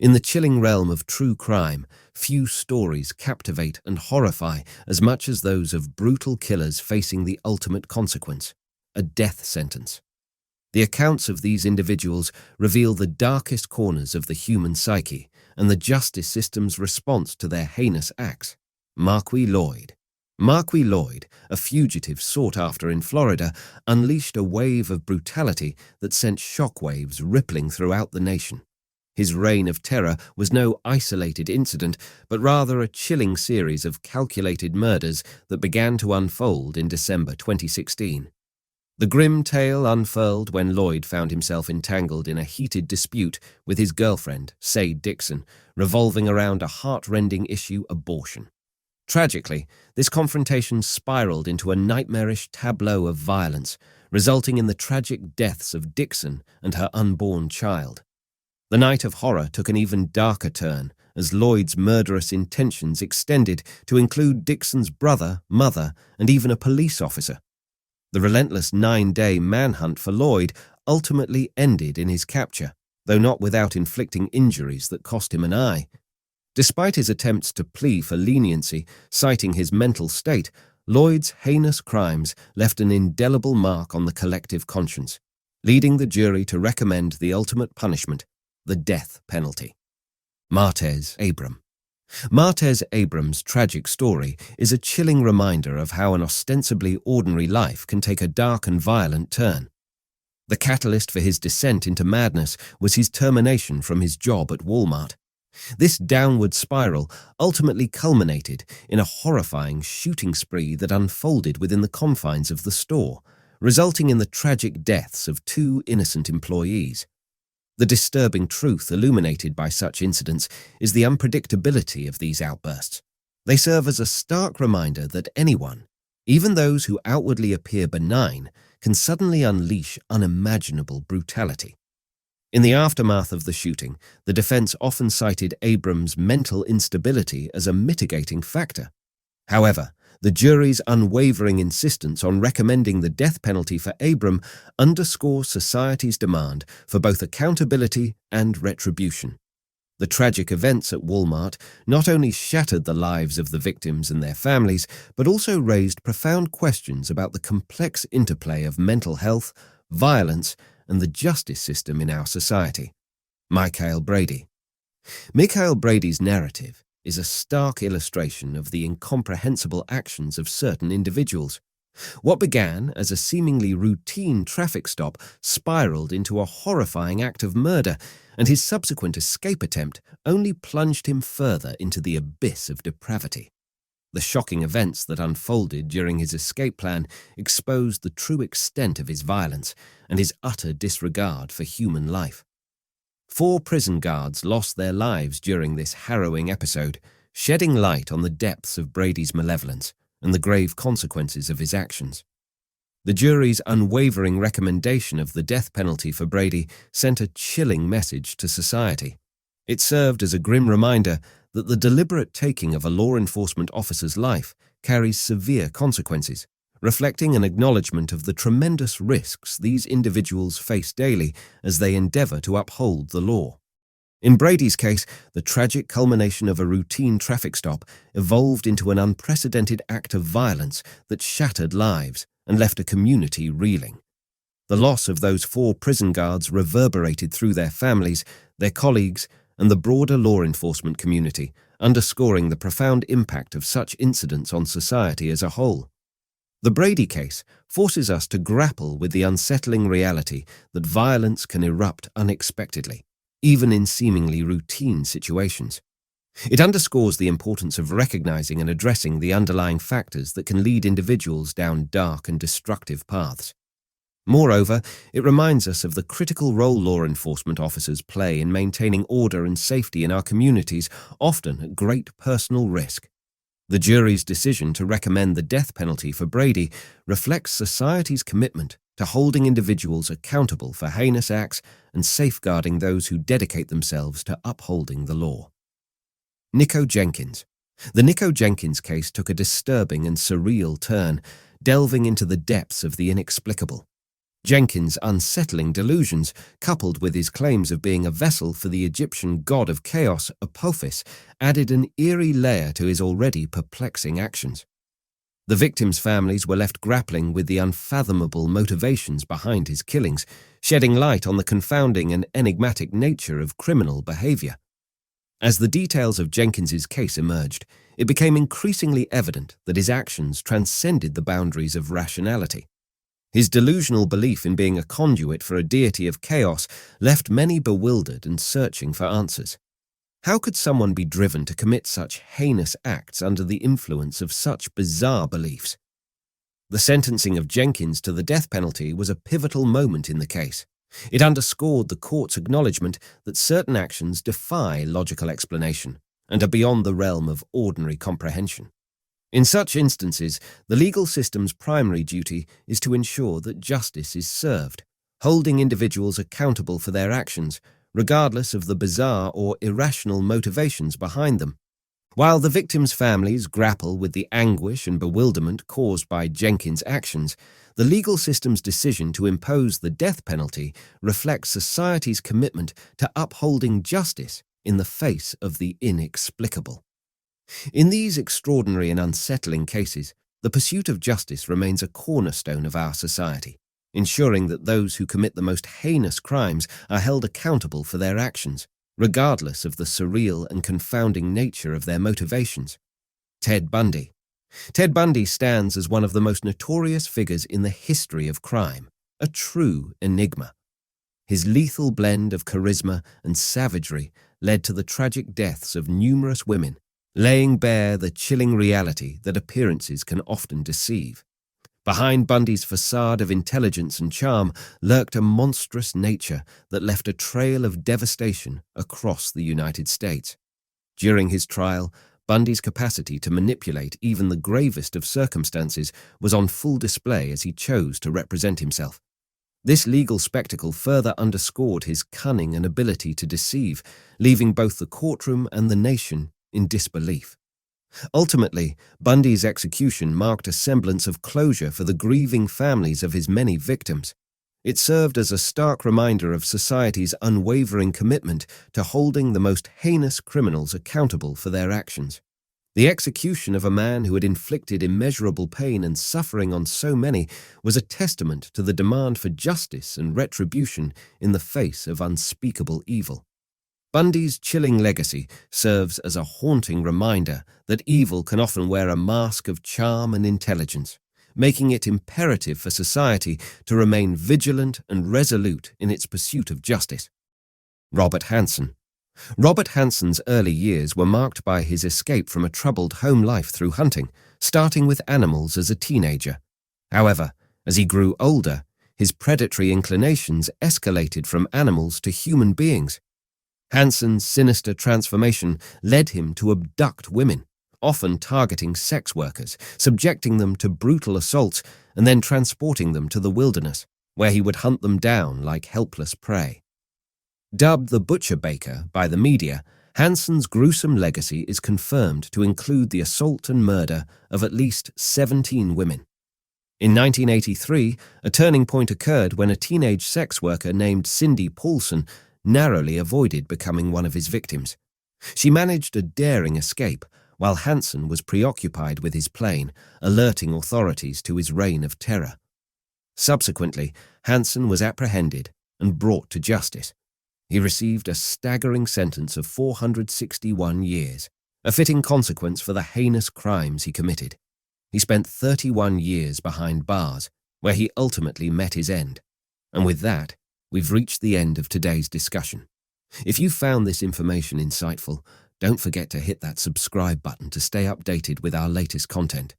In the chilling realm of true crime, few stories captivate and horrify as much as those of brutal killers facing the ultimate consequence, a death sentence. The accounts of these individuals reveal the darkest corners of the human psyche and the justice system's response to their heinous acts. Marquis Lloyd. Marquis Lloyd, a fugitive sought after in Florida, unleashed a wave of brutality that sent shockwaves rippling throughout the nation. His reign of terror was no isolated incident, but rather a chilling series of calculated murders that began to unfold in December 2016. The grim tale unfurled when Lloyd found himself entangled in a heated dispute with his girlfriend, Sade Dixon, revolving around a heart-rending issue: abortion. Tragically, this confrontation spiraled into a nightmarish tableau of violence, resulting in the tragic deaths of Dixon and her unborn child. The night of horror took an even darker turn as Lloyd's murderous intentions extended to include Dixon's brother, mother, and even a police officer. The relentless 9-day manhunt for Lloyd ultimately ended in his capture, though not without inflicting injuries that cost him an eye. Despite his attempts to plea for leniency, citing his mental state, Lloyd's heinous crimes left an indelible mark on the collective conscience, leading the jury to recommend the ultimate punishment: the death penalty. Martez Abram. Martez Abram's tragic story is a chilling reminder of how an ostensibly ordinary life can take a dark and violent turn. The catalyst for his descent into madness was his termination from his job at Walmart. This downward spiral ultimately culminated in a horrifying shooting spree that unfolded within the confines of the store, resulting in the tragic deaths of 2 innocent employees. The disturbing truth illuminated by such incidents is the unpredictability of these outbursts. They serve as a stark reminder that anyone, even those who outwardly appear benign, can suddenly unleash unimaginable brutality. In the aftermath of the shooting, the defense often cited Abram's mental instability as a mitigating factor. However, the jury's unwavering insistence on recommending the death penalty for Abram underscores society's demand for both accountability and retribution. The tragic events at Walmart not only shattered the lives of the victims and their families, but also raised profound questions about the complex interplay of mental health, violence, and the justice system in our society. Michael Brady. Michael Brady's narrative is a stark illustration of the incomprehensible actions of certain individuals. What began as a seemingly routine traffic stop spiraled into a horrifying act of murder, and his subsequent escape attempt only plunged him further into the abyss of depravity. The shocking events that unfolded during his escape plan exposed the true extent of his violence and his utter disregard for human life. 4 prison guards lost their lives during this harrowing episode, shedding light on the depths of Brady's malevolence and the grave consequences of his actions. The jury's unwavering recommendation of the death penalty for Brady sent a chilling message to society. It served as a grim reminder that the deliberate taking of a law enforcement officer's life carries severe consequences, reflecting an acknowledgement of the tremendous risks these individuals face daily as they endeavor to uphold the law. In Brady's case, the tragic culmination of a routine traffic stop evolved into an unprecedented act of violence that shattered lives and left a community reeling. The loss of those 4 prison guards reverberated through their families, their colleagues, and the broader law enforcement community, underscoring the profound impact of such incidents on society as a whole. The Brady case forces us to grapple with the unsettling reality that violence can erupt unexpectedly, even in seemingly routine situations. It underscores the importance of recognizing and addressing the underlying factors that can lead individuals down dark and destructive paths. Moreover, it reminds us of the critical role law enforcement officers play in maintaining order and safety in our communities, often at great personal risk. The jury's decision to recommend the death penalty for Brady reflects society's commitment to holding individuals accountable for heinous acts and safeguarding those who dedicate themselves to upholding the law. Nico Jenkins. The Nico Jenkins case took a disturbing and surreal turn, delving into the depths of the inexplicable. Jenkins' unsettling delusions, coupled with his claims of being a vessel for the Egyptian god of chaos, Apophis, added an eerie layer to his already perplexing actions. The victims' families were left grappling with the unfathomable motivations behind his killings, shedding light on the confounding and enigmatic nature of criminal behavior. As the details of Jenkins's case emerged, it became increasingly evident that his actions transcended the boundaries of rationality. His delusional belief in being a conduit for a deity of chaos left many bewildered and searching for answers. How could someone be driven to commit such heinous acts under the influence of such bizarre beliefs? The sentencing of Jenkins to the death penalty was a pivotal moment in the case. It underscored the court's acknowledgement that certain actions defy logical explanation and are beyond the realm of ordinary comprehension. In such instances, the legal system's primary duty is to ensure that justice is served, holding individuals accountable for their actions, regardless of the bizarre or irrational motivations behind them. While the victims' families grapple with the anguish and bewilderment caused by Jenkins' actions, the legal system's decision to impose the death penalty reflects society's commitment to upholding justice in the face of the inexplicable. In these extraordinary and unsettling cases, the pursuit of justice remains a cornerstone of our society, ensuring that those who commit the most heinous crimes are held accountable for their actions, regardless of the surreal and confounding nature of their motivations. Ted Bundy. Ted Bundy stands as one of the most notorious figures in the history of crime, a true enigma. His lethal blend of charisma and savagery led to the tragic deaths of numerous women, laying bare the chilling reality that appearances can often deceive. Behind Bundy's facade of intelligence and charm lurked a monstrous nature that left a trail of devastation across the United States. During his trial, Bundy's capacity to manipulate even the gravest of circumstances was on full display as he chose to represent himself. This legal spectacle further underscored his cunning and ability to deceive, leaving both the courtroom and the nation in disbelief. Ultimately, Bundy's execution marked a semblance of closure for the grieving families of his many victims. It served as a stark reminder of society's unwavering commitment to holding the most heinous criminals accountable for their actions. The execution of a man who had inflicted immeasurable pain and suffering on so many was a testament to the demand for justice and retribution in the face of unspeakable evil. Bundy's chilling legacy serves as a haunting reminder that evil can often wear a mask of charm and intelligence, making it imperative for society to remain vigilant and resolute in its pursuit of justice. Robert Hansen. Robert Hansen's early years were marked by his escape from a troubled home life through hunting, starting with animals as a teenager. However, as he grew older, his predatory inclinations escalated from animals to human beings. Hansen's sinister transformation led him to abduct women, often targeting sex workers, subjecting them to brutal assaults, and then transporting them to the wilderness, where he would hunt them down like helpless prey. Dubbed the Butcher Baker by the media, Hansen's gruesome legacy is confirmed to include the assault and murder of at least 17 women. In 1983, a turning point occurred when a teenage sex worker named Cindy Paulson narrowly avoided becoming one of his victims. She managed a daring escape, while Hansen was preoccupied with his plane, alerting authorities to his reign of terror. Subsequently, Hansen was apprehended and brought to justice. He received a staggering sentence of 461 years, a fitting consequence for the heinous crimes he committed. He spent 31 years behind bars, where he ultimately met his end. And with that, we've reached the end of today's discussion. If you found this information insightful, don't forget to hit that subscribe button to stay updated with our latest content.